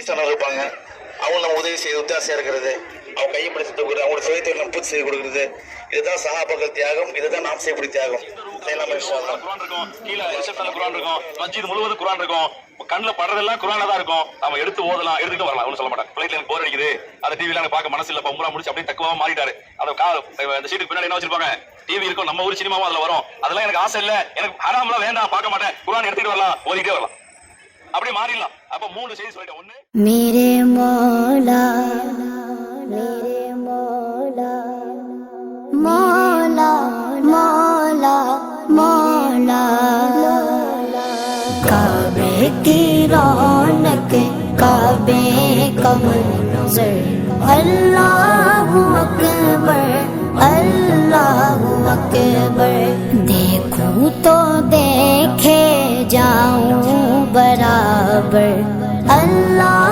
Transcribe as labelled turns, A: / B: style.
A: வயசானவங்க இருப்பாங்க, அவங்க நம்ம உதவி செய்ய ஒத்தாசையா இருக்கிறது, அவங்க கையை பிடிச்சி தூக்குறது, அவங்களோட சுயத்தை நம்ம பூர்த்தி செய்து கொடுக்குறது, இதுதான் சஹாபாக்கள் தியாகம், இதுதான் நாம் செய்யக்கூடிய தியாகம். குர்ஆன் இருக்கும், கீழே ரிசப்ஷன்ல குர்ஆன் இருக்கும், மஸ்ஜித் முழுவதும் குர்ஆன் இருக்கும், கண்ணுல படுறதெல்லாம் குர்ஆன்ல தான் இருக்கும். நம்ம எடுத்து ஓதலாம், எடுத்துட்டு வரலாம், ஒன்றும் சொல்ல மாட்டாங்க. பிளைட்ல எனக்கு போர் அடிக்குது, அந்த டிவில எனக்கு பார்க்க மனசு இல்ல, உம்ரா முடிச்சு அப்படியே தக்குவா மாறிட்டாரு. அந்த அந்த சீட்டுக்கு பின்னாடி என்ன வச்சிருப்பாங்க, டிவி இருக்கும், நம்ம ஊர் சினிமாவும் அதுல வரும். அதெல்லாம் எனக்கு ஆசை இல்ல, எனக்கு ஹராம்லாம் வேண்டாம், பார்க்க மாட்டேன், குர்ஆன் எடுத்துட்டு வரலாம், ஓதிட்டே வரலாம், அப்படியே மாறிடலாம். அப்ப 3 செய்தி சொல்லிட்டேன். ஒண்ணு,
B: मेरे मौला मेरे मौला मौला मौला मौला काबे की रौनक काबे का मंजर अल्लाहु अकबर अल्लाहु अकबर देखूं तो देखे जाऊं बराबर अल्लाह